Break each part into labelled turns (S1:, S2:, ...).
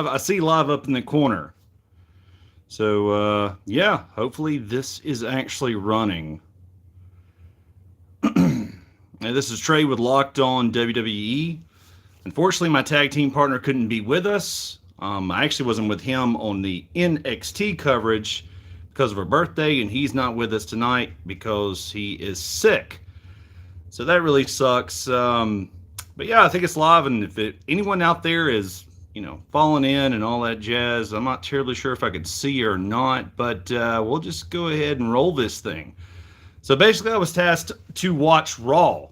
S1: I see live up in the corner. So, yeah, hopefully this is actually running. And this is Trey with Locked On WWE. Unfortunately, my tag team partner couldn't be with us. I actually wasn't with him on the NXT coverage because of her birthday, and he's not with us tonight because he is sick. So that really sucks. But yeah, I think it's live, and if anyone out there is, falling in and all that jazz, I'm not terribly sure if I could see or not, but we'll just go ahead and roll this thing. So basically, I was tasked to watch Raw.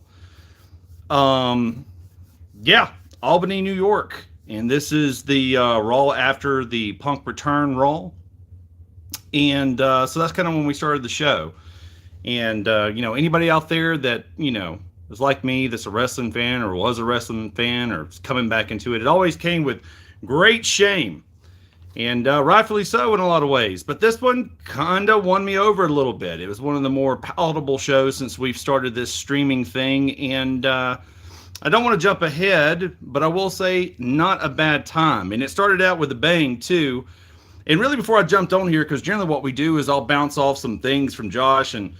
S1: Yeah, Albany, New York, and this is the Raw after the Punk return Raw, and so that's kind of when we started the show. And anybody out there that is like me, that's a wrestling fan or was a wrestling fan or is coming back into it, it always came with great shame. And rightfully so in a lot of ways. But this one kind of won me over a little bit. It was one of the more palatable shows since we've started this streaming thing. And I don't want to jump ahead, but I will say not a bad time. And it started out with a bang, too. And really before I jumped on here, because generally what we do is I'll bounce off some things from Josh. And,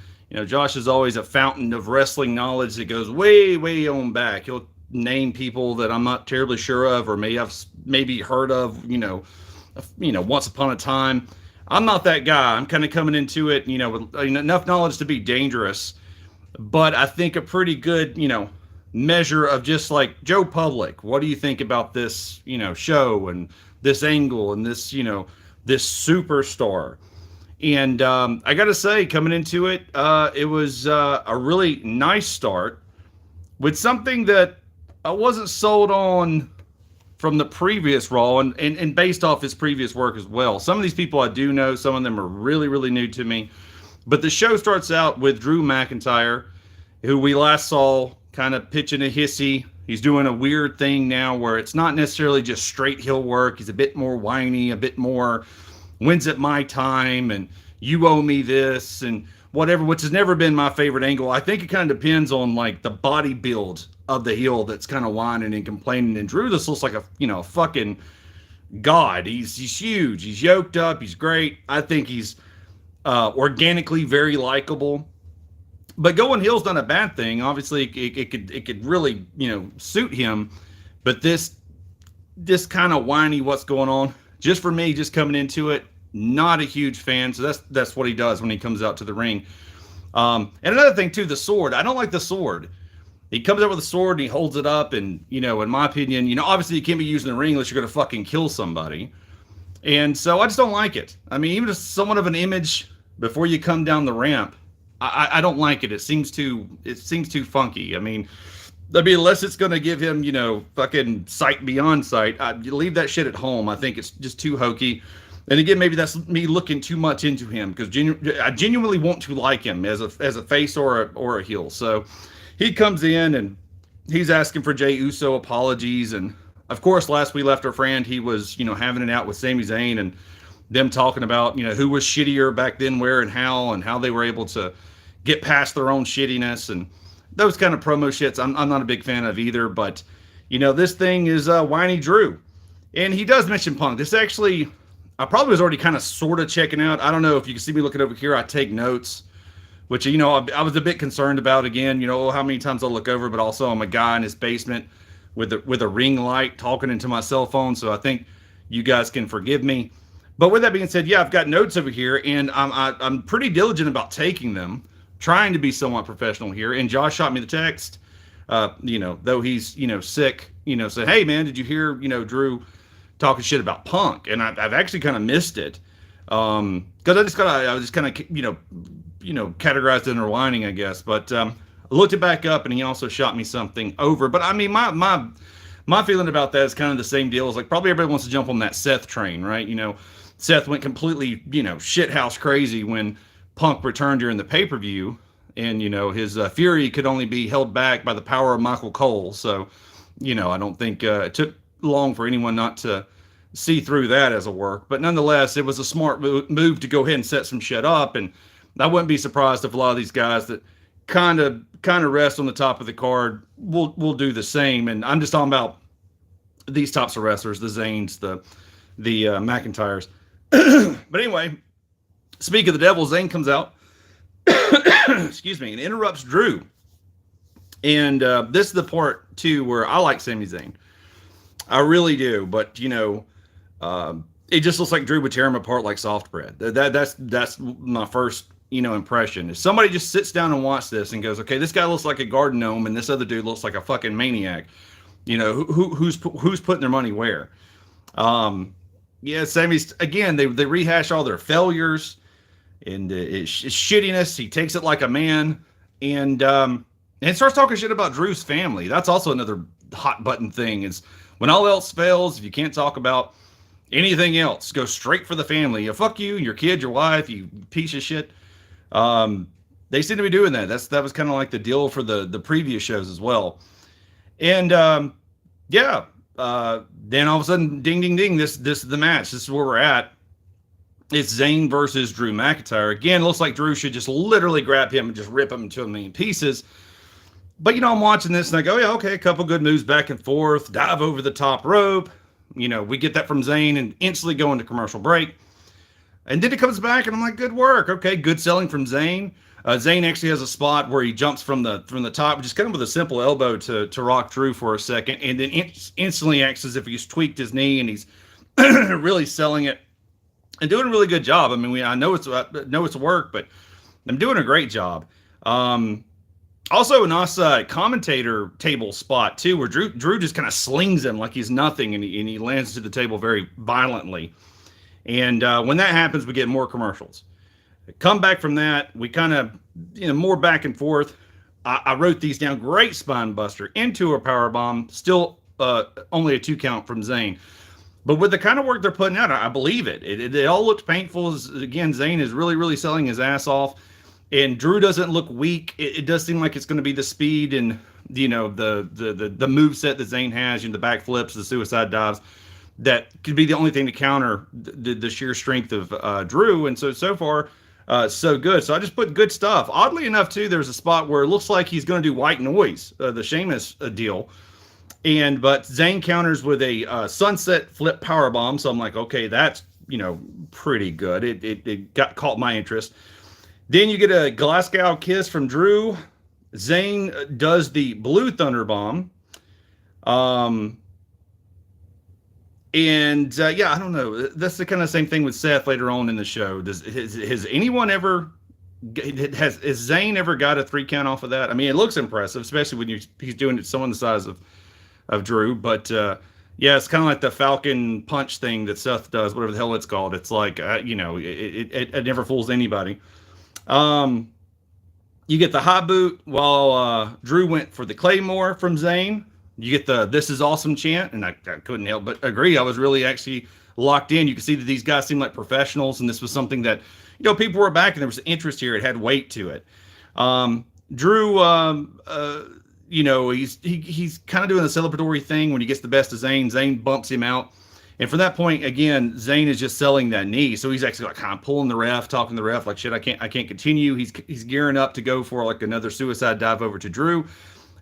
S1: Josh is always a fountain of wrestling knowledge that goes way, way on back. He'll name people that I'm not terribly sure of or maybe heard of, once upon a time. I'm not that guy. I'm kind of coming into it, with enough knowledge to be dangerous, but I think a pretty good, measure of just like Joe Public. What do you think about this, show and this angle and this, this superstar? And I got to say, coming into it, it was a really nice start with something that I wasn't sold on from the previous Raw and based off his previous work as well. Some of these people I do know, some of them are really, really new to me. But the show starts out with Drew McIntyre, who we last saw kind of pitching a hissy. He's doing a weird thing now where it's not necessarily just straight heel work. He's a bit more whiny, a bit more when's it my time and you owe me this and whatever, which has never been my favorite angle. I think it kind of depends on like the body build of the heel that's kind of whining and complaining. And Drew, this looks like a fucking god. He's huge. He's yoked up. He's great. I think he's organically very likable. But going heel's not a bad thing. Obviously, it could really suit him. But this kind of whiny what's going on, just for me, just coming into it, not a huge fan. So that's what he does when he comes out to the ring. And another thing too, the sword. I don't like the sword. He comes out with a sword and he holds it up, and in my opinion, obviously you can't be using the ring unless you're going to fucking kill somebody. And so I just don't like it. I mean, even if somewhat of an image before you come down the ramp, I don't like it. It seems too funky. I mean, unless it's going to give him, fucking sight beyond sight, you leave that shit at home. I think it's just too hokey. And again, maybe that's me looking too much into him because I genuinely want to like him as a face or a heel. So he comes in and he's asking for Jey Uso apologies. And of course, last we left our friend, he was, having it out with Sami Zayn and them talking about, who was shittier back then, where and how they were able to get past their own shittiness and those kind of promo shits. I'm not a big fan of either, but this thing is whiny Drew. And he does mention Punk. This actually, I probably was already kind of sort of checking out. I don't know if you can see me looking over here. I take notes, which, I was a bit concerned about again, how many times I look over, but also I'm a guy in his basement with a ring light talking into my cell phone. So I think you guys can forgive me. But with that being said, yeah, I've got notes over here and I'm pretty diligent about taking them, trying to be somewhat professional here. And Josh shot me the text, though he's, sick, said, hey man, did you hear, Drew talking shit about Punk? And I've actually kind of missed it. Cause I was just kind of, categorized it under whining, I guess. But, I looked it back up and he also shot me something over. But I mean, my feeling about that is kind of the same deal as like probably everybody wants to jump on that Seth train, right? Seth went completely, shithouse crazy when Punk returned during the pay-per-view, and, his fury could only be held back by the power of Michael Cole. So, I don't think it took long for anyone not to see through that as a work. But nonetheless, it was a smart move to go ahead and set some shit up, and I wouldn't be surprised if a lot of these guys that kind of rest on the top of the card will do the same. And I'm just talking about these types of wrestlers, the Zanes, the the McIntyres. But anyway, speak of the devil, Zayn comes out, excuse me, and interrupts Drew. And this is the part, too, where I like Sami Zayn. I really do. But, it just looks like Drew would tear him apart like soft bread. That's my first, impression. If somebody just sits down and watches this and goes, okay, this guy looks like a garden gnome and this other dude looks like a fucking maniac, who's putting their money where? Yeah, Sammy's, again, they rehash all their failures and his shittiness. He takes it like a man and starts talking shit about Drew's family. That's also another hot button thing is when all else fails, if you can't talk about anything else, go straight for the family. Fuck you, your kid, your wife, you piece of shit. They seem to be doing that. That was kind of like the deal for the previous shows as well. And then all of a sudden, ding, ding, ding, this is the match. This is where we're at. It's Zayn versus Drew McIntyre. Again, it looks like Drew should just literally grab him and just rip him into a million pieces. But, I'm watching this and I go, yeah, okay, a couple good moves back and forth, dive over the top rope. We get that from Zayn and instantly go into commercial break. And then it comes back and I'm like, good work. Okay, good selling from Zayn. Zayn actually has a spot where he jumps from the top, just kind of with a simple elbow to rock Drew for a second. And then instantly acts as if he's tweaked his knee and he's really selling it and doing a really good job. I mean, I know it's work, but I'm doing a great job. Also, a nice commentator table spot, too, where Drew just kind of slings him like he's nothing, and he lands to the table very violently. And when that happens, we get more commercials. Come back from that, we kind of, more back and forth. I wrote these down. Great spine buster into a powerbomb. Still only a 2 count from Zayn. But with the kind of work they're putting out, I believe it. It all looked painful. Again, Zayn is really, really selling his ass off. And Drew doesn't look weak. It does seem like it's going to be the speed and, the moveset that Zayn has, the backflips, the suicide dives. That could be the only thing to counter the sheer strength of Drew. And so far, so good. So I just put good stuff. Oddly enough, too, there's a spot where it looks like he's going to do white noise, the Sheamus deal. But Zayn counters with a sunset flip powerbomb. So I'm like, okay, that's, pretty good. It caught my interest. Then you get a Glasgow kiss from Drew. Zayn does the blue thunder bomb. I don't know. That's the kind of same thing with Seth later on in the show. Has anyone ever, has Zayn ever got a 3 count off of that? I mean, it looks impressive, especially when he's doing it to someone the size of Drew. But it's kind of like the Falcon punch thing that Seth does, whatever the hell it's called. It's like, it never fools anybody. You get the high boot while Drew went for the Claymore from Zayn. You get the "This is awesome" chant, and I couldn't help but agree. I was really actually locked in. You can see that these guys seem like professionals, and this was something that people were back, and there was interest here. It had weight to it. Drew, he's kind of doing the celebratory thing when he gets the best of Zayn. Zayn bumps him out. And from that point, again, Zayn is just selling that knee. So he's actually like kind of pulling the ref, talking to the ref like, shit, I can't continue. He's gearing up to go for like another suicide dive over to Drew.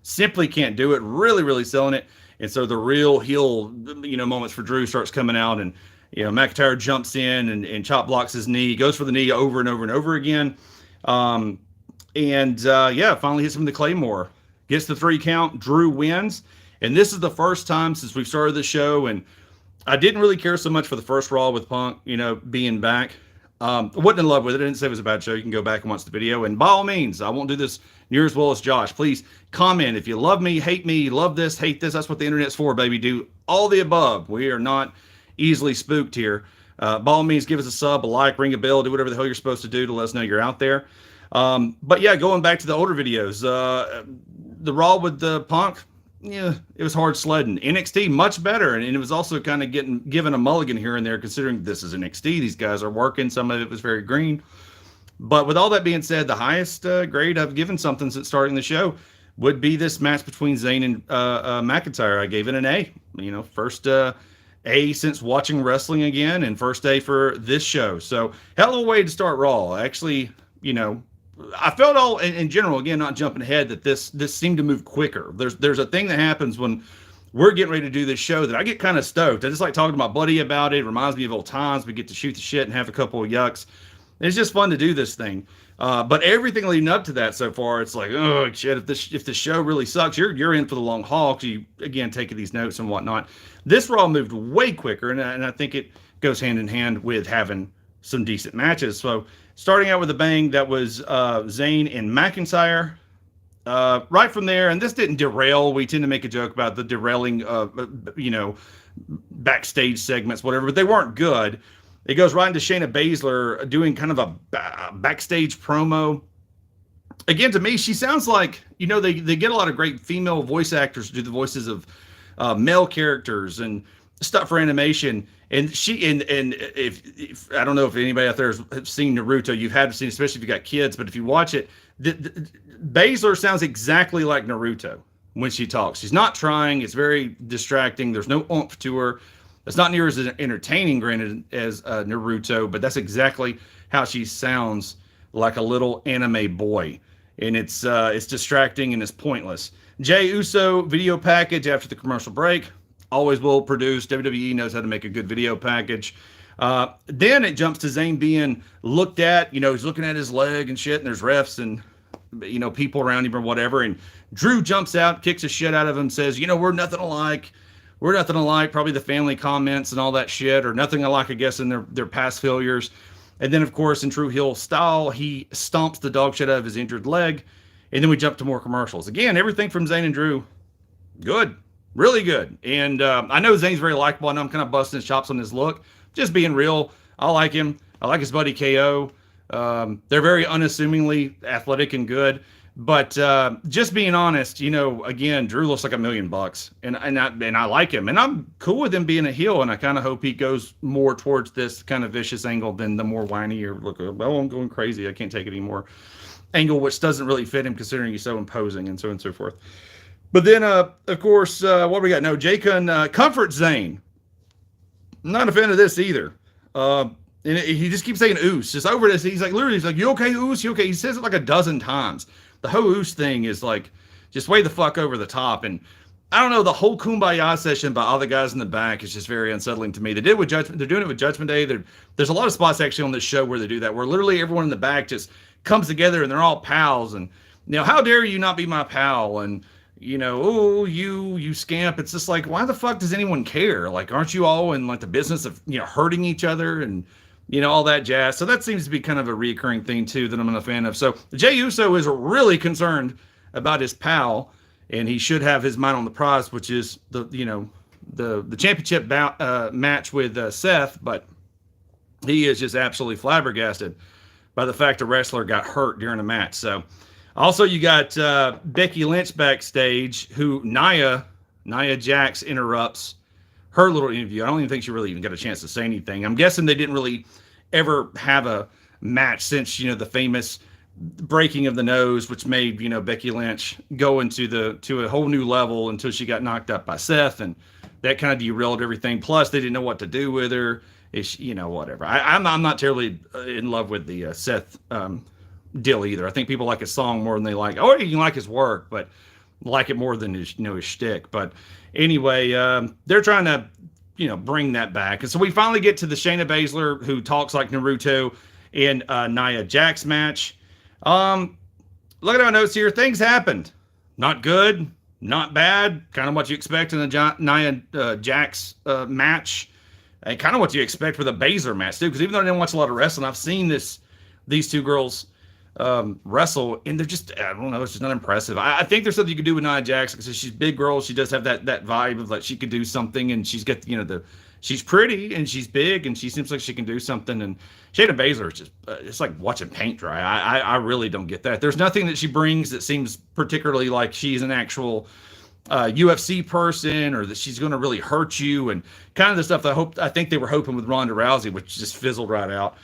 S1: Simply can't do it. Really, really selling it. And so the real heel, moments for Drew starts coming out, and McIntyre jumps in and chop blocks his knee, goes for the knee over and over and over again. Finally hits him with the Claymore, gets the 3 count. Drew wins, and this is the first time since we've started the show, and I didn't really care so much for the first Raw with Punk, being back. I wasn't in love with it. I didn't say it was a bad show. You can go back and watch the video. And by all means, I won't do this near as well as Josh. Please comment if you love me, hate me, love this, hate this. That's what the internet's for, baby. Do all the above. We are not easily spooked here. By all means, give us a sub, a like, ring a bell, do whatever the hell you're supposed to do to let us know you're out there. Going back to the older videos, the Raw with the Punk, it was hard sledding. NXT, much better. And it was also kind of given a mulligan here and there, considering this is NXT. These guys are working. Some of it was very green. But with all that being said, the highest grade I've given something since starting the show would be this match between Zayn and McIntyre. I gave it an A. First A since watching wrestling again, and first A for this show. So hell of a way to start Raw. Actually, I felt all in general, again, not jumping ahead, that this seemed to move quicker. There's a thing that happens when we're getting ready to do this show that I get kind of stoked. I just like talking to my buddy about it. It reminds me of old times. We get to shoot the shit and have a couple of yucks. It's just fun to do this thing. But everything leading up to that so far, it's like, oh shit! If the show really sucks, you're in for the long haul. Because you again taking these notes and whatnot. This Raw moved way quicker, and I think it goes hand in hand with having some decent matches. So starting out with a bang, that was Zayn and McIntyre. Right from there, and this didn't derail. We tend to make a joke about the derailing, backstage segments, whatever, but they weren't good. It goes right into Shayna Baszler doing kind of a backstage promo. Again, to me, she sounds like, they get a lot of great female voice actors to do the voices of male characters and stuff for animation. And if I don't know if anybody out there has seen Naruto, you've had to see, especially if you got kids, but if you watch it, Baszler sounds exactly like Naruto when she talks. She's not trying. It's very distracting. There's no oomph to her. It's not near as entertaining, granted, as Naruto, but that's exactly how she sounds, like a little anime boy. And it's distracting and it's pointless. Jey Uso video package after the commercial break. Always will produce. WWE knows how to make a good video package. Then it jumps to Zayn being looked at. He's looking at his leg and shit, and there's refs and people around him or whatever. And Drew jumps out, kicks the shit out of him, says, we're nothing alike. We're nothing alike. Probably the family comments and all that shit, or nothing alike, I guess, in their past failures. And then, of course, in true heel style, he stomps the dog shit out of his injured leg. And then we jump to more commercials. Again, everything from Zayn and Drew, good. Really good. And I know Zayn's very likable. I know I'm kind of busting his chops on his look. Just being real. I like him. I like his buddy KO. They're very unassumingly athletic and good. But just being honest, again, Drew looks like $1,000,000. And I like him. And I'm cool with him being a heel. And I kind of hope he goes more towards this kind of vicious angle than the more whiny or look, well, I'm going crazy, I can't take it anymore angle, which doesn't really fit him considering he's so imposing and so on and so forth. But then, of course, what do we got? No, Jay can comfort Zayn. I'm not a fan of this either. And he just keeps saying Oos. Just over this. He's like, literally, he's like, you okay, Oos? You okay? He says it like a dozen times. The whole Oos thing is like, just way the fuck over the top. And I don't know, the whole Kumbaya session by all the guys in the back is just very unsettling to me. They did with Judgment. They're doing it with Judgment Day. There's a lot of spots actually on this show where they do that, where literally everyone in the back just comes together and they're all pals. And, how dare you not be my pal? And, oh, you scamp. It's just like, why the fuck does anyone care? Like, aren't you all in like the business of, hurting each other and, all that jazz. So that seems to be kind of a reoccurring thing too, that I'm not a fan of. So Jey Uso is really concerned about his pal, and he should have his mind on the prize, which is the championship match with Seth, but he is just absolutely flabbergasted by the fact a wrestler got hurt during a match. So also you got Becky Lynch backstage, who Nia Jax interrupts her little interview. I don't even think she really even got a chance to say anything. I'm guessing they didn't really ever have a match since, the famous breaking of the nose, which made, Becky Lynch go to a whole new level until she got knocked up by Seth, and that kind of derailed everything. Plus, they didn't know what to do with her. It's, whatever. I'm not terribly in love with the Seth deal either. I think people like his song more than they like. Oh, you can like his work, but like it more than his shtick. But anyway, they're trying to, bring that back. And so we finally get to the Shayna Baszler, who talks like Naruto, in Nia Jax match. Look at our notes here. Things happened. Not good, not bad. Kind of what you expect in the Nia Jax match. And kind of what you expect for the Baszler match, too. Because even though I didn't watch a lot of wrestling, I've seen these two girls wrestle, and they're just, I don't know, it's just not impressive. I think there's something you could do with Nia Jax, because she's a big girl. She does have that vibe of like she could do something, and she's got, she's pretty and she's big and she seems like she can do something. And Shayna Baszler is just, it's like watching paint dry. I really don't get that. There's nothing that she brings that seems particularly like she's an actual UFC person, or that she's going to really hurt you, and kind of the stuff I think they were hoping with Ronda Rousey, which just fizzled right out.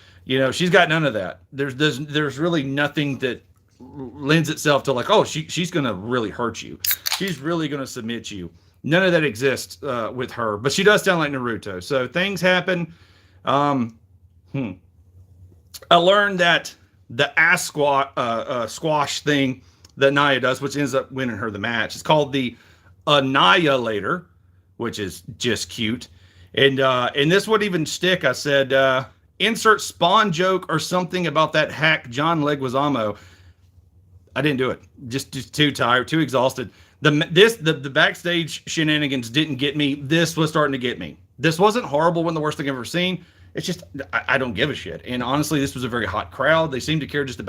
S1: She's got none of that. There's really nothing that lends itself to like, oh, she's going to really hurt you. She's really going to submit you. None of that exists with her, but she does sound like Naruto. So things happen. I learned that the ass squash thing that Nia does, which ends up winning her the match, it's called the Annihilator. which is just cute. And this would even stick. I said, insert Spawn joke or something about that hack John Leguizamo. I didn't do it. Just too tired, too exhausted. The backstage shenanigans didn't get me. This was starting to get me. This wasn't horrible. Wasn't the worst thing I've ever seen. It's just I don't give a shit. And honestly, this was a very hot crowd. They seemed to care just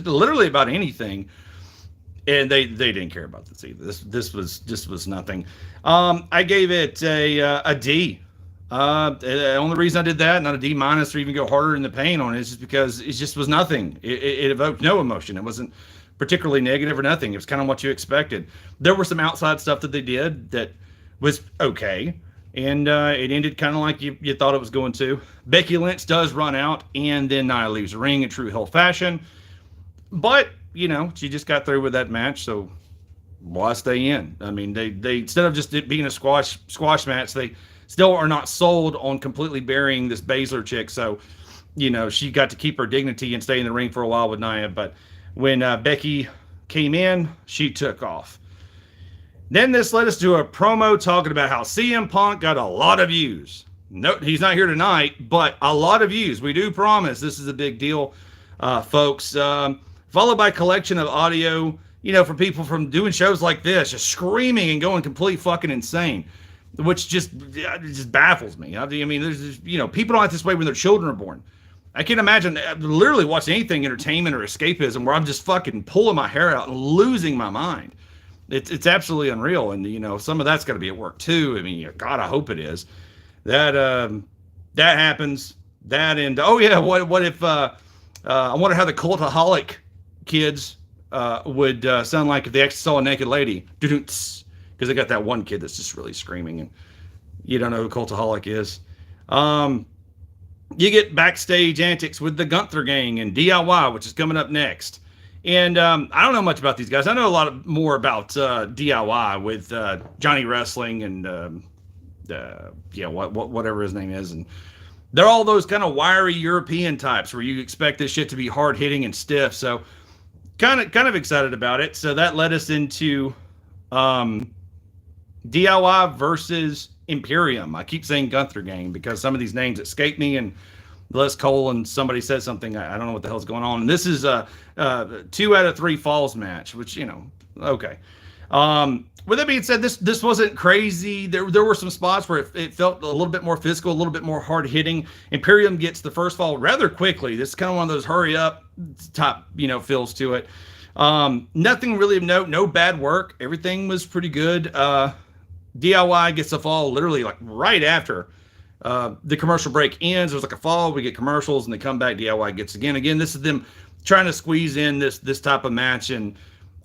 S1: literally about anything. And they didn't care about this either. This was nothing. I gave it a D. The only reason I did that, not a D minus or even go harder in the paint on it, is just because it just was nothing. It evoked no emotion. It wasn't particularly negative or nothing. It was kind of what you expected. There were some outside stuff that they did that was okay, and it ended kind of like you thought it was going to. Becky Lynch does run out, and then Nia leaves the ring in true heel fashion. But, she just got through with that match, so why stay in? I mean, they instead of just it being a squash match, they still are not sold on completely burying this Baszler chick. So, she got to keep her dignity and stay in the ring for a while with Nia. But when Becky came in, she took off. Then this led us to a promo talking about how CM Punk got a lot of views. No, he's not here tonight, but a lot of views. We do promise this is a big deal, folks. Followed by a collection of audio, from people from doing shows like this, just screaming and going complete fucking insane, which just baffles me. I mean, there's people don't act this way when their children are born. I can't imagine literally watching anything entertainment or escapism where I'm just fucking pulling my hair out and losing my mind. It's absolutely unreal. And, some of that's got to be at work too. I mean, God, I hope it is. That happens. That and, oh yeah, what if, I wonder how the Cultaholic kids would sound like if they actually saw a naked lady. Because they got that one kid that's just really screaming, and you don't know who Cultaholic is. You get backstage antics with the Gunther Gang and DIY, which is coming up next. And I don't know much about these guys. I know a lot more about DIY with Johnny Wrestling and whatever his name is. And they're all those kind of wiry European types where you expect this shit to be hard hitting and stiff. So kind of excited about it. So that led us into DIY versus Imperium. I keep saying Gunther Gang because some of these names escape me, and Les Cole and somebody said something. I don't know what the hell's going on. And this is a 2 out of 3 falls match, which, okay. With that being said, this wasn't crazy. There were some spots where it felt a little bit more physical, a little bit more hard hitting. Imperium gets the first fall rather quickly. This is kind of one of those hurry up top, feels to it. Nothing really of note, no bad work. Everything was pretty good. DIY gets a fall literally like right after the commercial break ends. There's like a fall, we get commercials, and they come back. DIY gets again. This is them trying to squeeze in this type of match and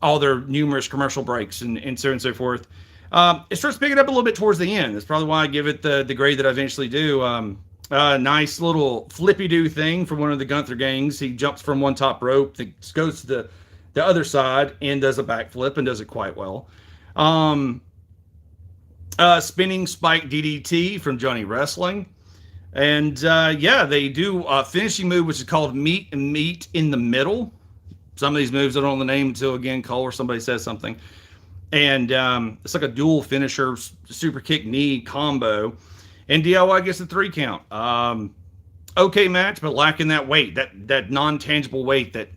S1: all their numerous commercial breaks and so on and so forth. It starts picking up a little bit towards the end. That's probably why I give it the grade that I eventually do. Nice little flippy-do thing from one of the Gunther Gangs. He jumps from one top rope, goes to the other side, and does a backflip and does it quite well. Spinning spike DDT from Johnny Wrestling. And they do a finishing move, which is called meet in the middle. Some of these moves I don't know the name until, again, Cole or somebody says something. And it's like a dual finisher, super kick knee combo. And DIY gets a 3 count. Okay match, but lacking that weight, that non-tangible weight that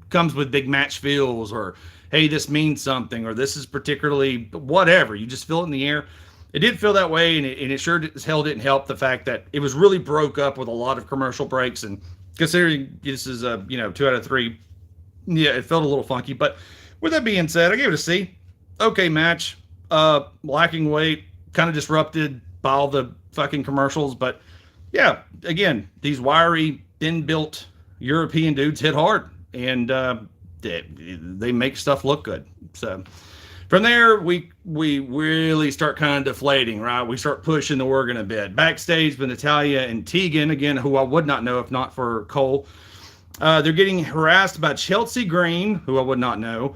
S1: comes with big match feels, or, hey, this means something, or this is particularly whatever. You just feel it in the air. It did feel that way, and it sure as hell didn't help the fact that it was really broke up with a lot of commercial breaks. And considering this is a 2 out of 3, yeah, it felt a little funky. But with that being said, I gave it a C. Okay match, lacking weight, kind of disrupted by all the fucking commercials. But yeah, again, these wiry, thin-built European dudes hit hard, and they make stuff look good. So from there, we really start kind of deflating, right? We start pushing the organ a bit. Backstage with Natalya and Tegan, again, who I would not know if not for Cole. They're getting harassed by Chelsea Green, who I would not know.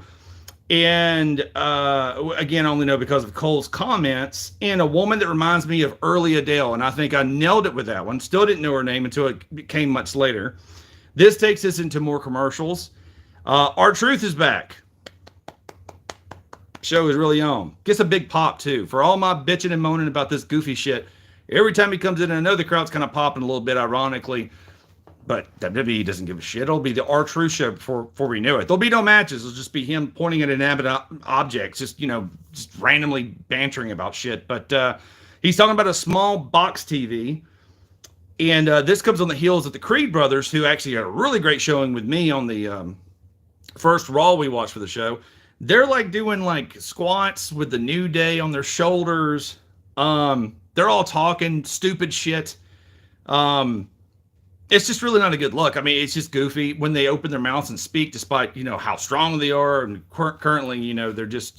S1: And again, I only know because of Cole's comments. And a woman that reminds me of early Adele. And I think I nailed it with that one. Still didn't know her name until it came much later. This takes us into more commercials. R-Truth is back. Show is really on. Gets a big pop too. For all my bitching and moaning about this goofy shit, every time he comes in, I know the crowd's kind of popping a little bit, ironically. But WWE doesn't give a shit. It'll be the R-Truth show before we knew it. There'll be no matches. It'll just be him pointing at inanimate objects, just randomly bantering about shit. But he's talking about a small box TV. And this comes on the heels of the Creed brothers, who actually had a really great showing with me on the first Raw we watched for the show. They're like doing like squats with the New Day on their shoulders. They're all talking stupid shit. It's just really not a good look. I mean, it's just goofy when they open their mouths and speak, despite, how strong they are. And currently, they're just,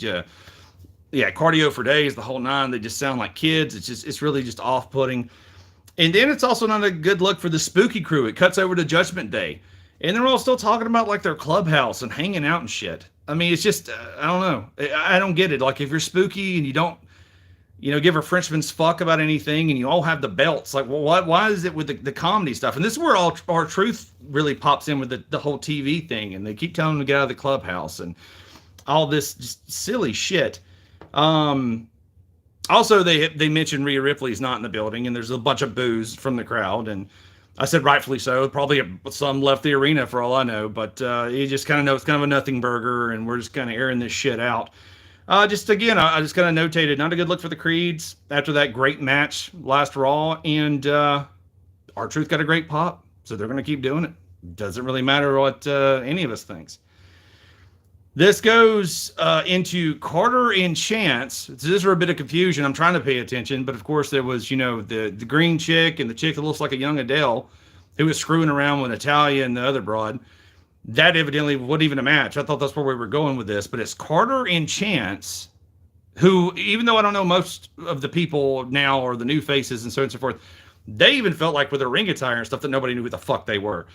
S1: cardio for days, the whole nine. They just sound like kids. It's really just off-putting. And then it's also not a good look for the Spooky Crew. It cuts over to Judgment Day. And they're all still talking about like their clubhouse and hanging out and shit. I mean, it's just, I don't know. I don't get it. Like if you're spooky and you don't, give a Frenchman's fuck about anything, and you all have the belts. Like, well, why is it with the comedy stuff? And this is where all R-Truth really pops in with the whole TV thing, and they keep telling them to get out of the clubhouse and all this just silly shit. Also, they mentioned Rhea Ripley's not in the building, and there's a bunch of boos from the crowd, and I said rightfully so. Probably some left the arena for all I know, but you just kind of know it's kind of a nothing burger, and we're just kind of airing this shit out. I just kind of notated, not a good look for the Creeds after that great match last Raw, and R-Truth got a great pop, so they're going to keep doing it. Doesn't really matter what any of us thinks. This goes into Carter and Chance. This is a bit of confusion. I'm trying to pay attention, but of course there was, the green chick and the chick that looks like a young Adele who was screwing around with Natalia and the other broad. That evidently wasn't even a match. I thought that's where we were going with this, but it's Carter and Chance, who, even though I don't know most of the people now or the new faces and so on and so forth, they even felt like with their ring attire and stuff that nobody knew who the fuck they were,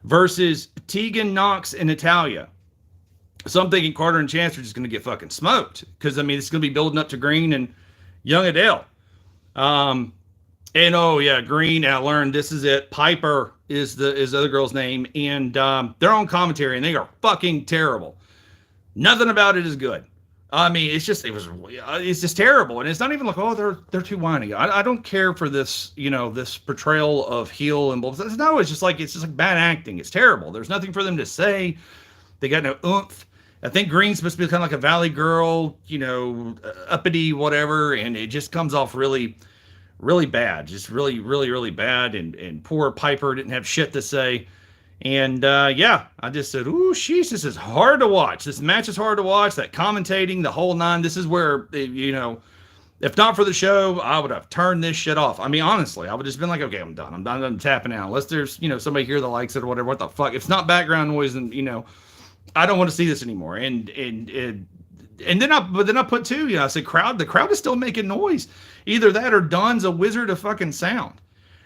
S1: versus Tegan Nox and Natalia. So I'm thinking Carter and Chance are just going to get fucking smoked, because, it's going to be building up to Green and young Adele. And oh yeah, Green, I learned this is it. Piper is the other girl's name, and they're on commentary, and they are fucking terrible. Nothing about it is good. It's just terrible, and it's not even like, oh, they're too whiny. I don't care for this, this portrayal of heel and bullshit. No, it's just like bad acting. It's terrible. There's nothing for them to say. They got no oomph. I think Green's supposed to be kind of like a valley girl, uppity, whatever, and it just comes off really, really bad. Just really, really, really bad. And poor Piper didn't have shit to say. And I just said, ooh, sheesh, this is hard to watch. This match is hard to watch. That commentating, the whole nine. This is where, if not for the show, I would have turned this shit off. Honestly, I would have just been like, okay, I'm done. I'm tapping out. Unless there's, somebody here that likes it or whatever. What the fuck? If it's not background noise, and, I don't want to see this anymore. And then I put two, I said, the crowd is still making noise. Either that or Don's a wizard of fucking sound.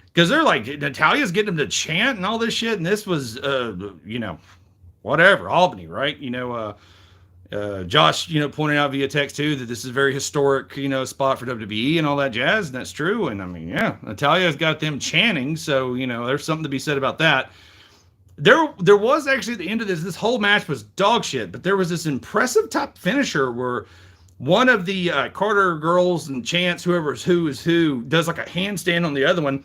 S1: Because they're like, Natalia's getting them to chant and all this shit. And this was, whatever, Albany, right? Josh, pointed out via text too that this is a very historic, spot for WWE and all that jazz. And that's true. And Natalia's got them chanting. So, there's something to be said about that. There was actually, at the end of this whole match was dog shit, but there was this impressive top finisher where one of the Carter girls and Chance, whoever's who is who, does like a handstand on the other one,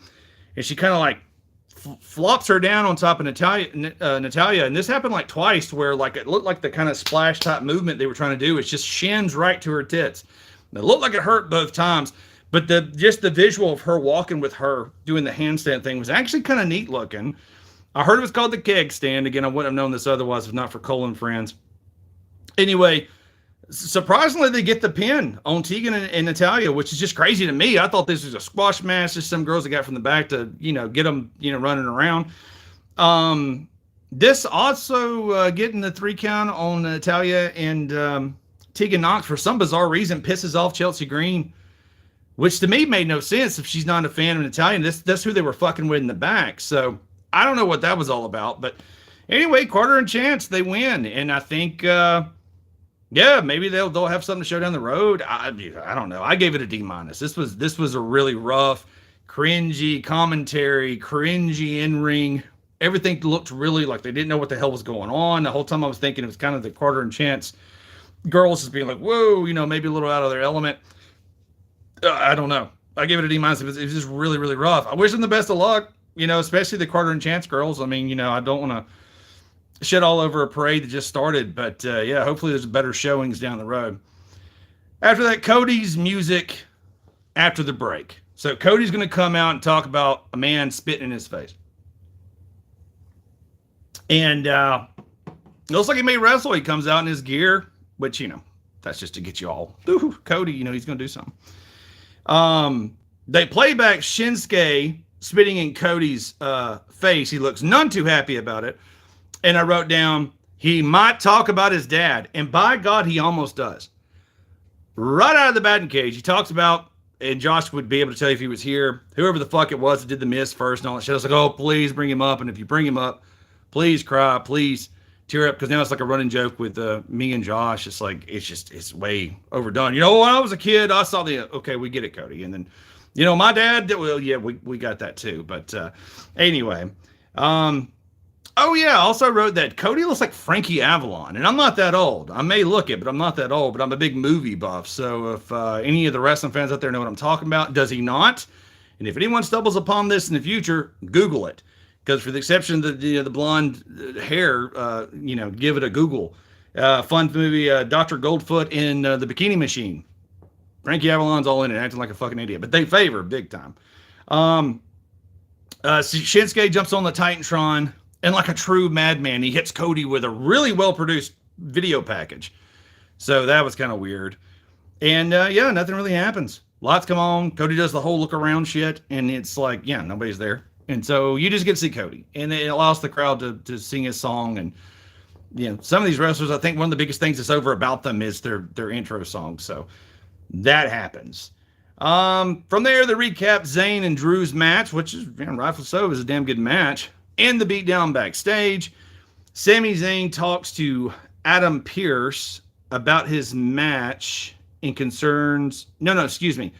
S1: and she kind of like flops her down on top of Natalia, and this happened like twice, where like it looked like the kind of splash type movement they were trying to do. It's just shins right to her tits. It looked like it hurt both times, but the visual of her walking with her doing the handstand thing was actually kind of neat looking. I heard it was called the keg stand. Again, I wouldn't have known this otherwise if not for Cole and friends. Anyway, surprisingly, they get the pin on Tegan and Natalia, which is just crazy to me. I thought this was a squash match. Just some girls that got from the back to, get them, running around. This also getting the 3 count on Natalia and Tegan Nox for some bizarre reason pisses off Chelsea Green, which to me made no sense if she's not a fan of Natalia. That's who they were fucking with in the back. So I don't know what that was all about, but anyway, Carter and Chance, they win. And I think, maybe they'll have something to show down the road. I don't know. I gave it a D-. This was a really rough, cringy commentary, cringy in-ring. Everything looked really like they didn't know what the hell was going on. The whole time I was thinking it was kind of the Carter and Chance, Girls just being like, whoa, maybe a little out of their element. I don't know. I give it a D minus. It was just really, really rough. I wish them the best of luck, especially the Carter and Chance girls. I mean, I don't want to shit all over a parade that just started, but yeah, hopefully there's better showings down the road. After that, Cody's music after the break. So Cody's going to come out and talk about a man spitting in his face. And it looks like he may wrestle. He comes out in his gear, which, that's just to get you all, ooh, Cody, he's going to do something. They play back Shinsuke spitting in Cody's face. He looks none too happy about it. And I wrote down, he might talk about his dad. And by God, he almost does. Right out of the batting cage, he talks about, and Josh would be able to tell you if he was here, whoever the fuck it was that did the miss first and all that shit. I was like, oh, please bring him up. And if you bring him up, please cry, please tear up. Because now it's like a running joke with me and Josh. It's like, it's way overdone. When I was a kid, I saw okay, we get it, Cody. And then, my dad, well, yeah, we got that too. But anyway, oh yeah, I also wrote that Cody looks like Frankie Avalon. And I'm not that old. I may look it, but I'm not that old. But I'm a big movie buff. So if any of the wrestling fans out there know what I'm talking about, does he not? And if anyone stumbles upon this in the future, Google it. Because for the exception of the blonde hair, give it a Google. Fun movie, Dr. Goldfoot in The Bikini Machine. Frankie Avalon's all in it, acting like a fucking idiot. But they favor big time. Shinsuke jumps on the Titantron, and like a true madman, he hits Cody with a really well-produced video package. So that was kind of weird. And yeah, nothing really happens. Lights come on. Cody does the whole look around shit, and it's like, yeah, nobody's there. And so you just get to see Cody, and it allows the crowd to sing his song. And some of these wrestlers, I think one of the biggest things that's over about them is their intro song. So that happens. From there, they recap Zayn and Drew's match, which is rightfully so, is a damn good match, and the beatdown backstage. Sami Zayn talks to Adam Pearce about his match and concerns. Excuse me.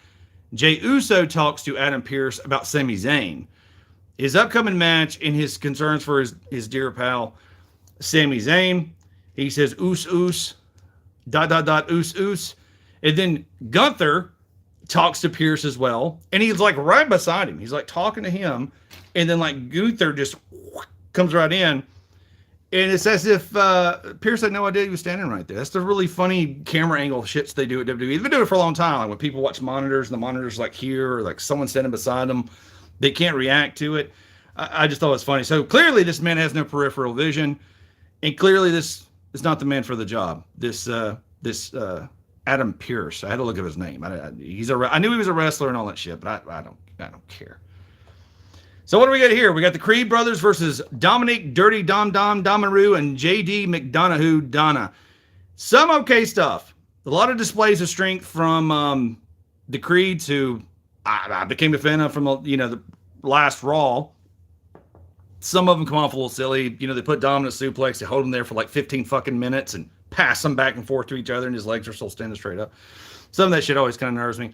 S1: Jey Uso talks to Adam Pearce about Sami Zayn, his upcoming match, and his concerns for his dear pal, Sami Zayn. He says, oos, oos, ... oos, oos. And then Gunther talks to Pierce as well. And he's like right beside him. He's like talking to him. And then like Gunther just comes right in. And it's as if Pierce had no idea he was standing right there. That's the really funny camera angle shits they do at WWE. They've been doing it for a long time. Like when people watch monitors and the monitor's like here, or like someone standing beside them, they can't react to it. I just thought it was funny. So clearly this man has no peripheral vision. And clearly this is not the man for the job. This Adam Pearce. I had to look up his name. I knew he was a wrestler and all that shit, but I don't care. So what do we got here? We got the Creed brothers versus Dominic Dirty Dom Domaroo and JD McDonough Donna. Some okay stuff. A lot of displays of strength from the Creeds, who I became a fan of from the last Raw. Some of them come off a little silly. They put Dom in a suplex. They hold him there for like 15 fucking minutes and pass them back and forth to each other, and his legs are still standing straight up. Some of that shit always kind of nerves me.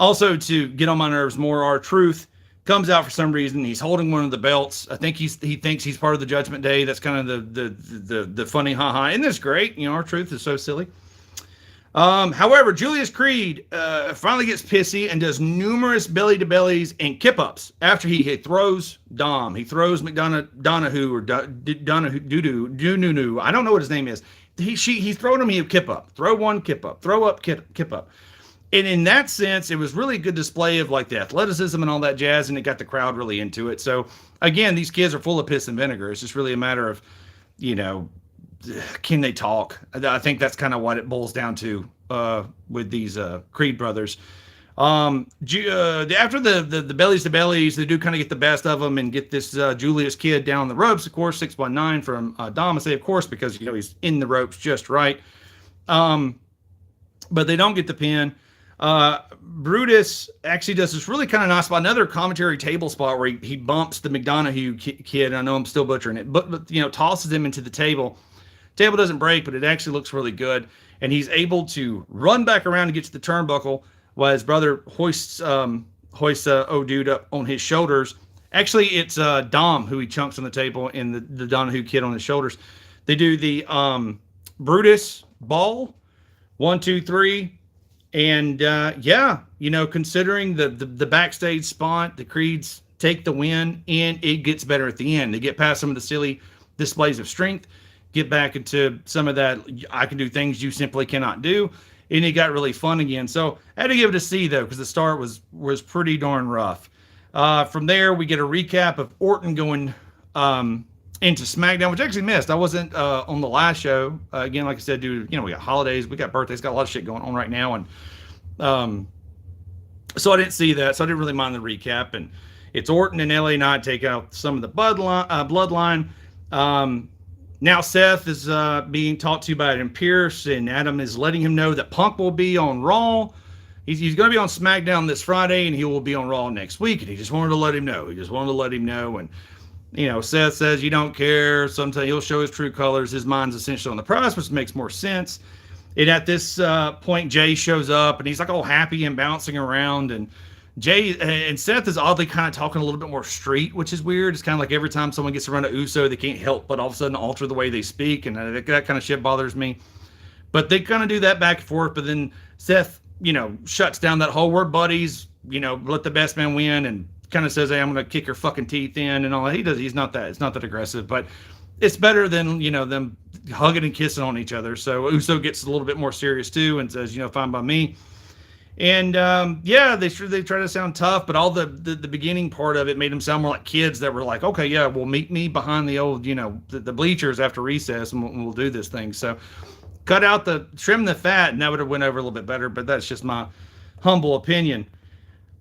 S1: Also, to get on my nerves more, R-Truth comes out for some reason. He's holding one of the belts. I think he thinks he's part of the Judgment Day. That's kind of the funny haha. Isn't this great? R-Truth is so silly. However, Julius Creed finally gets pissy and does numerous belly-to-bellies and kip-ups after he throws Dom. He throws Donahue or Donahue. I don't know what his name is. He's throwing him. He kip-up. Throw one, kip-up. Throw up, kip-up. And in that sense, it was really a good display of like the athleticism and all that jazz, and it got the crowd really into it. So, again, these kids are full of piss and vinegar. It's just really a matter of, can they talk? I think that's kind of what it boils down to with these Creed brothers. After the bellies to bellies, they do kind of get the best of them and get this Julius kid down the ropes. Of course, 619 from Dom. I say, of course, because he's in the ropes just right. But they don't get the pin. Brutus actually does this really kind of nice spot, another commentary table spot where he bumps the McDonough kid. I know I'm still butchering it, but tosses him into the table. Table doesn't break, but it actually looks really good. And he's able to run back around and get to the turnbuckle while his brother hoists dude up on his shoulders. Actually, it's Dom who he chunks on the table and the Donahue kid on his shoulders. They do the Brutus ball, 1, 2, 3. And yeah, considering the backstage spot, the Creeds take the win, and it gets better at the end. They get past some of the silly displays of strength, get back into some of that I can do things you simply cannot do, and it got really fun again. So I had to give it a C though, because the start was pretty darn rough. From there, we get a recap of Orton going into SmackDown, which I actually missed. I wasn't on the last show. Again, like I said, dude, we got holidays, we got birthdays, got a lot of shit going on right now, and so I didn't see that. So I didn't really mind the recap. And it's Orton and LA Knight take out some of the bloodline. Now Seth is being talked to by Adam Pearce, and Adam is letting him know that Punk will be on Raw. He's going to be on SmackDown this Friday, and he will be on Raw next week. And he just wanted to let him know. And Seth says, you don't care. Sometimes he'll show his true colors. His mind's essentially on the prize, which makes more sense. And at this point, Jay shows up, and he's like all happy and bouncing around. And Jay and Seth is oddly kind of talking a little bit more street, which is weird. It's kind of like every time someone gets around to Uso, they can't help but all of a sudden alter the way they speak. And that kind of shit bothers me. But they kind of do that back and forth. But then Seth, shuts down that whole word buddies, let the best man win, and kind of says, hey, I'm going to kick your fucking teeth in and all that. He's not that aggressive, but it's better than, them hugging and kissing on each other. So Uso gets a little bit more serious too and says, fine by me. And yeah, they try to sound tough, but all the beginning part of it made them sound more like kids that were like, okay, yeah, well, meet me behind the old, the bleachers after recess, and we'll do this thing. So trim the fat, and that would have went over a little bit better, but that's just my humble opinion.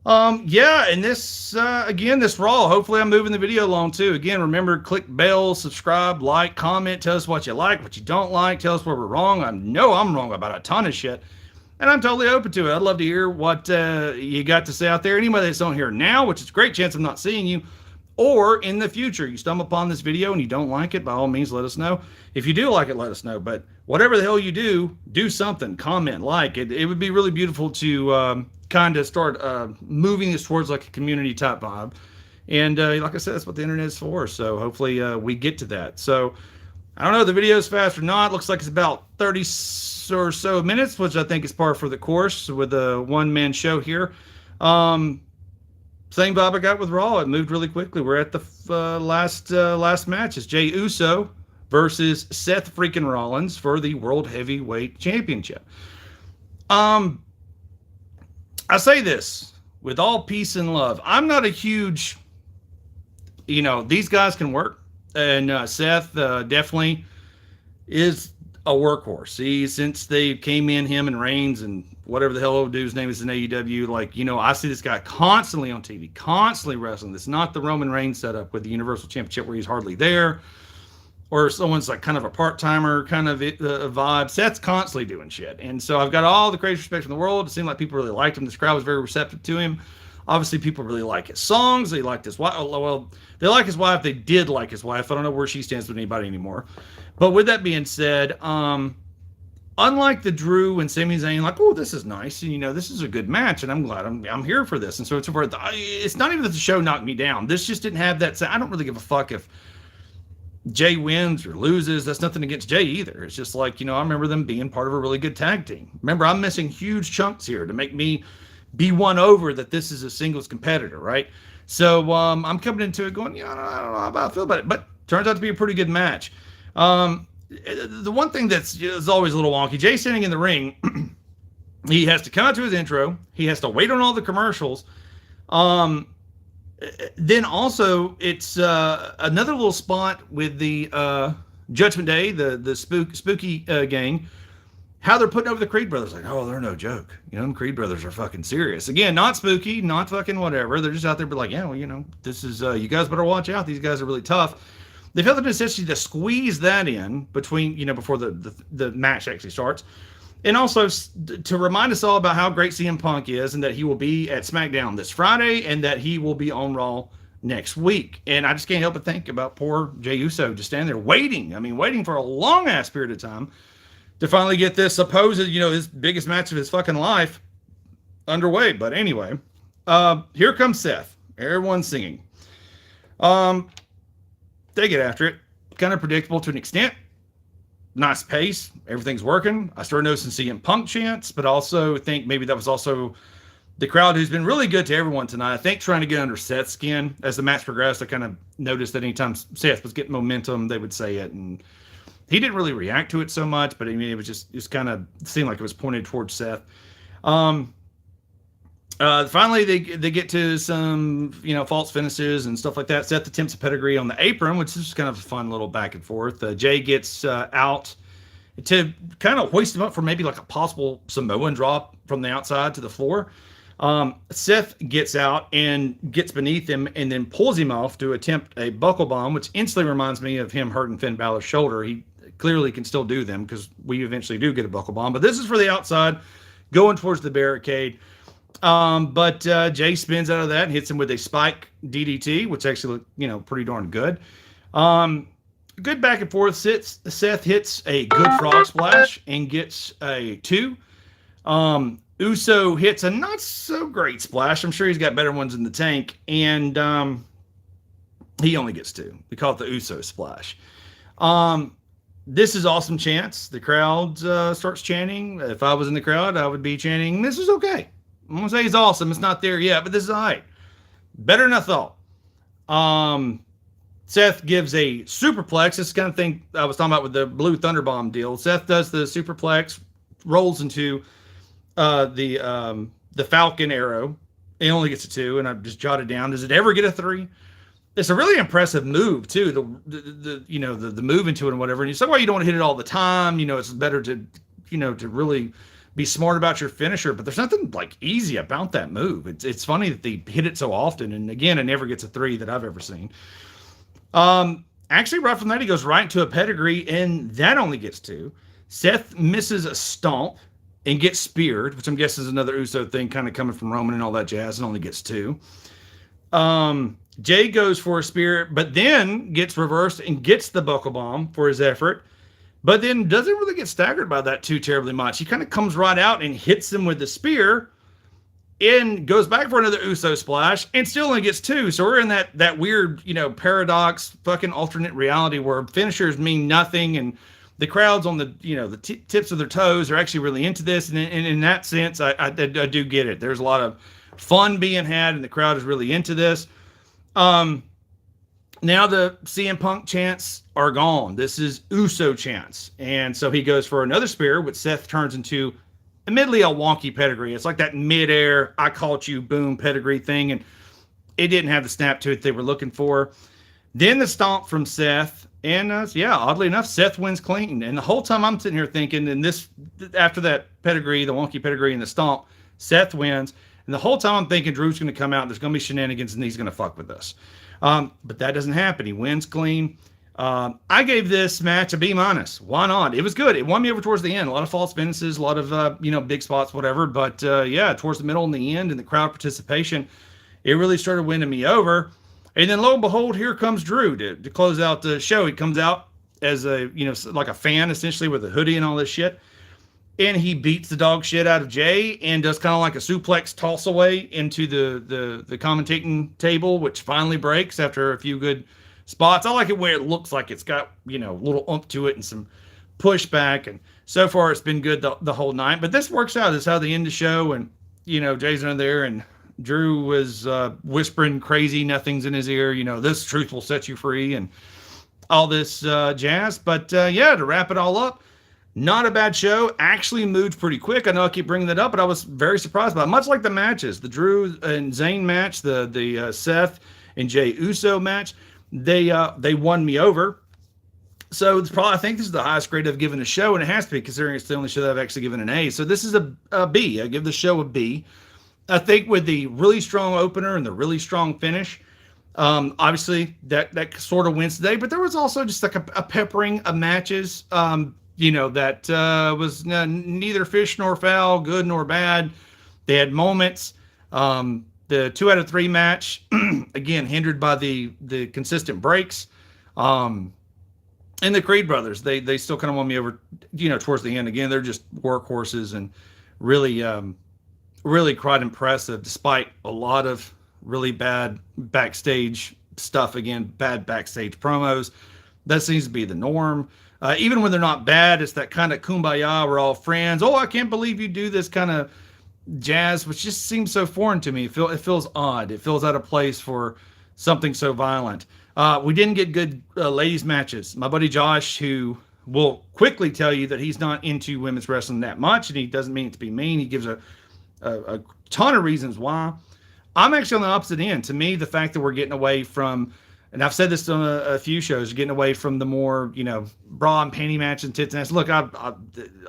S1: Yeah, and this again, this Raw, hopefully I'm moving the video along too. Again, remember, click bell, subscribe, like, comment, tell us what you like, what you don't like, tell us where we're wrong. I know I'm wrong about a ton of shit, and I'm totally open to it. I'd love to hear what you got to say out there. Anybody that's on here now, which is a great chance of not seeing you, or in the future, you stumble upon this video and you don't like it, by all means, let us know. If you do like it, let us know. But whatever the hell you do something, comment, like. It would be really beautiful to kind of start moving this towards like a community type vibe. And like I said, that's what the internet is for. So hopefully we get to that. So I don't know if the video is fast or not. Looks like it's about 30 or so minutes, which I think is par for the course with a one-man show here. Same vibe I got with Raw. It moved really quickly. We're at the last match. It's Jey Uso versus Seth freaking Rollins for the World Heavyweight Championship. I say this with all peace and love. I'm not a huge, these guys can work, and Seth definitely is a workhorse. Since they came in, him and Reigns and whatever the hell old dude's name is in AEW, I see this guy constantly on TV, constantly wrestling. It's not the Roman Reigns setup with the Universal Championship where he's hardly there, or someone's like kind of a part-timer kind of vibe. Seth's constantly doing shit. And so I've got all the crazy respect in the world. It seemed like people really liked him. This crowd was very receptive to him. Obviously, people really like his songs. They liked his wife. Well, they like his wife. They did like his wife. I don't know where she stands with anybody anymore. But with that being said, unlike the Drew and Sami Zayn, oh, this is nice, and this is a good match, and I'm glad I'm here for this, and so it's not even that the show knocked me down. This just didn't have that. I don't really give a fuck if Jay wins or loses. That's nothing against Jay either. It's just I remember them being part of a really good tag team. Remember, I'm missing huge chunks here to make me be won over that this is a singles competitor, right? So I'm coming into it going, I don't know how I feel about it, but turns out to be a pretty good match. The one thing is always a little wonky, Jay standing in the ring, he has to come out to his intro, he has to wait on all the commercials. Then also it's another little spot with the Judgment Day, the spooky gang, how they're putting over the Creed brothers, oh, they're no joke. The Creed brothers are fucking serious. Again, not spooky, not fucking whatever. They're just out there, but yeah, well, this is, you guys better watch out. These guys are really tough. They felt the necessity to squeeze that in between, before the match actually starts. And also to remind us all about how great CM Punk is, and that he will be at SmackDown this Friday, and that he will be on Raw next week. And I just can't help but think about poor Jey Uso just standing there waiting for a long ass period of time to finally get this supposed, his biggest match of his fucking life underway. But anyway, here comes Seth. Everyone's singing. They get after it. Kind of predictable to an extent. nice pace. Everything's working. I started noticing CM Punk chants, but also think maybe that was also the crowd who's been really good to everyone tonight. I think trying to get under Seth's skin as the match progressed. I kind of noticed that anytime Seth was getting momentum, they would say it, and he didn't really react to it so much. But I mean, it kind of seemed like it was pointed towards Seth. Finally, they get to some false finishes and stuff like that. Seth attempts a pedigree on the apron, which is just kind of a fun little back and forth. Jay gets out to kind of hoist him up for maybe like a possible Samoan drop from the outside to the floor. Seth gets out and gets beneath him and then pulls him off to attempt a buckle bomb, which instantly reminds me of him hurting Finn Balor's shoulder. He clearly can still do them because we eventually do get a buckle bomb. But this is for the outside, going towards the barricade. But Jay spins out of that and hits him with a spike DDT, which actually looked, pretty darn good. Good back and forth. Seth hits a good frog splash and gets a 2. Uso hits a not so great splash. I'm sure he's got better ones in the tank, and he only gets 2. We call it the Uso splash. This is awesome chants. The crowd starts chanting. If I was in the crowd, I would be chanting, "This is okay." I'm going to say he's awesome. It's not there yet, but this is all right. Better than I thought. Seth gives a superplex. This kind of thing I was talking about with the Blue Thunderbomb deal. Seth does the superplex, rolls into the Falcon Arrow. He only gets a 2, and I've just jotted down. Does it ever get a 3? It's a really impressive move too. The move into it and whatever. And you say, well, you don't want to hit it all the time. It's better to really be smart about your finisher. But there's nothing like easy about that move. It's funny that they hit it so often. And again, it never gets a 3 that I've ever seen. Actually, right from that, he goes right into a pedigree, and that only gets 2. Seth misses a stomp and gets speared, which I'm guessing is another Uso thing, kind of coming from Roman and all that jazz, and only gets 2. Jay goes for a spear, but then gets reversed and gets the buckle bomb for his effort, but then doesn't really get staggered by that too terribly much. He kind of comes right out and hits him with the spear and goes back for another Uso splash and still only gets 2. So we're in that weird, paradox, fucking alternate reality where finishers mean nothing and the crowd's on the tips of their toes are actually really into this. And in that sense, I do get it. There's a lot of fun being had and the crowd is really into this. Now the CM Punk chants are gone. This is Uso chants. And so he goes for another spear, which Seth turns into admittedly a wonky pedigree. It's like that midair, I caught you, boom, pedigree thing. And it didn't have the snap to it they were looking for. Then the stomp from Seth. And oddly enough, Seth wins clean. And the whole time I'm sitting here thinking, after that pedigree, the wonky pedigree and the stomp, Seth wins. And the whole time I'm thinking Drew's going to come out, there's going to be shenanigans, and he's going to fuck with us. But that doesn't happen. He wins clean. I gave this match a B-. Why not? It was good. It won me over towards the end. A lot of false finishes, a lot of, big spots, whatever. But, towards the middle and the end and the crowd participation, it really started winning me over. And then lo and behold, here comes Drew to close out the show. He comes out as like a fan, essentially, with a hoodie and all this shit. And he beats the dog shit out of Jay and does kind of like a suplex toss away into the commentating table, which finally breaks after a few good spots. I like it where it looks like it's got, a little oomph to it and some pushback. And so far it's been good the whole night. But this works out. This is how they end the show. And, Jay's under there and Drew was whispering crazy nothings in his ear. This truth will set you free and all this jazz. But, to wrap it all up, not a bad show. Actually moved pretty quick. I know I keep bringing that up, but I was very surprised by it. Much like the matches, the Drew and Zayn match, the Seth and Jay Uso match, they won me over. So it's probably, I think this is the highest grade I've given a show, and it has to be considering it's the only show that I've actually given an A. So this is a B. I give the show a B. I think with the really strong opener and the really strong finish, obviously that sort of wins today. But there was also just like a peppering of matches. That was neither fish nor fowl, good nor bad. They had moments. The 2 out of 3 match, again, hindered by the consistent breaks. And the Creed brothers, they still kind of won me over, towards the end. Again, they're just workhorses and really quite impressive, despite a lot of really bad backstage stuff. Again, bad backstage promos. That seems to be the norm. Even when they're not bad, it's that kind of kumbaya, we're all friends. Oh, I can't believe you do this kind of jazz, which just seems so foreign to me. It feels odd. It feels out of place for something so violent. We didn't get good ladies matches. My buddy Josh, who will quickly tell you that he's not into women's wrestling that much, and he doesn't mean it to be mean. He gives a ton of reasons why. I'm actually on the opposite end. To me, the fact that we're getting away from, and I've said this on a few shows, getting away from the more, bra and panty match and tits and ass. Look,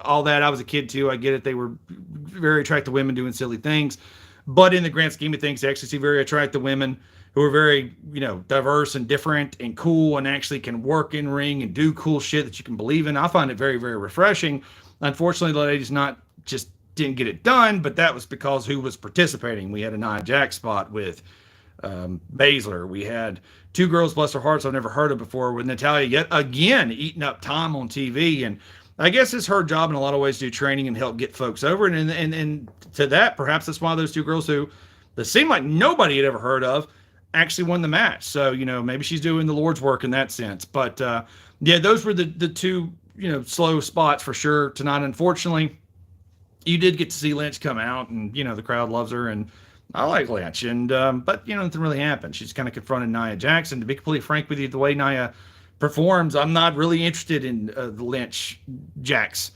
S1: all that, I was a kid too. I get it. They were very attractive women doing silly things. But in the grand scheme of things, I actually see very attractive women who are very, diverse and different and cool and actually can work in ring and do cool shit that you can believe in. I find it very, very refreshing. Unfortunately, the ladies didn't get it done, but that was because who was participating. We had a Nia Jax spot with Baszler. We had two girls, bless their hearts, I've never heard of before, with Natalya yet again eating up time on TV. And I guess it's her job in a lot of ways to do training and help get folks over. And to that, perhaps that's why those two girls who that seemed like nobody had ever heard of actually won the match. So, maybe she's doing the Lord's work in that sense. But yeah, those were the two, slow spots for sure tonight. Unfortunately, you did get to see Lynch come out, and the crowd loves her, and I like Lynch, and but nothing really happened. She's kind of confronted Nia Jax, and to be completely frank with you, the way Nia performs, I'm not really interested in the Lynch Jax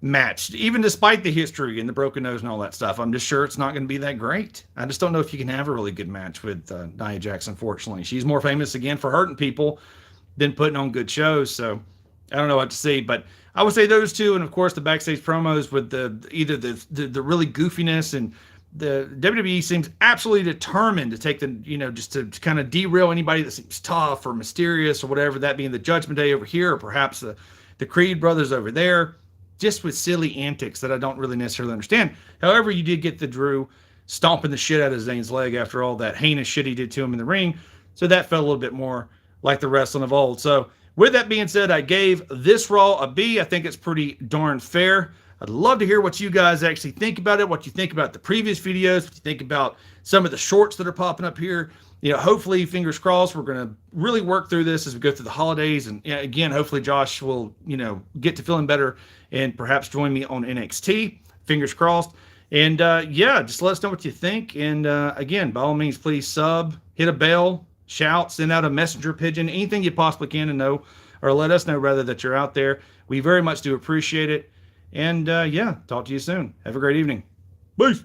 S1: match, even despite the history and the broken nose and all that stuff. I'm just sure it's not going to be that great. I just don't know if you can have a really good match with Nia Jax. Unfortunately, she's more famous again for hurting people than putting on good shows. So I don't know what to say, but I would say those two, and of course the backstage promos with either the really goofiness, and the WWE seems absolutely determined to take just to kind of derail anybody that seems tough or mysterious or whatever, that being the Judgment Day over here, or perhaps the Creed brothers over there, just with silly antics that I don't really necessarily understand. However, you did get the Drew stomping the shit out of Zayn's leg after all that heinous shit he did to him in the ring, so that felt a little bit more like the wrestling of old. So with that being said, I gave this Raw a B. I think it's pretty darn fair. I'd love to hear what you guys actually think about it, what you think about the previous videos, what you think about some of the shorts that are popping up here. Hopefully, fingers crossed, we're going to really work through this as we go through the holidays. And again, hopefully Josh will, get to feeling better and perhaps join me on NXT. Fingers crossed. And yeah, just let us know what you think. And again, by all means, please sub, hit a bell, shout, send out a messenger pigeon, anything you possibly can to know, or let us know rather that you're out there. We very much do appreciate it. And yeah, talk to you soon. Have a great evening. Peace.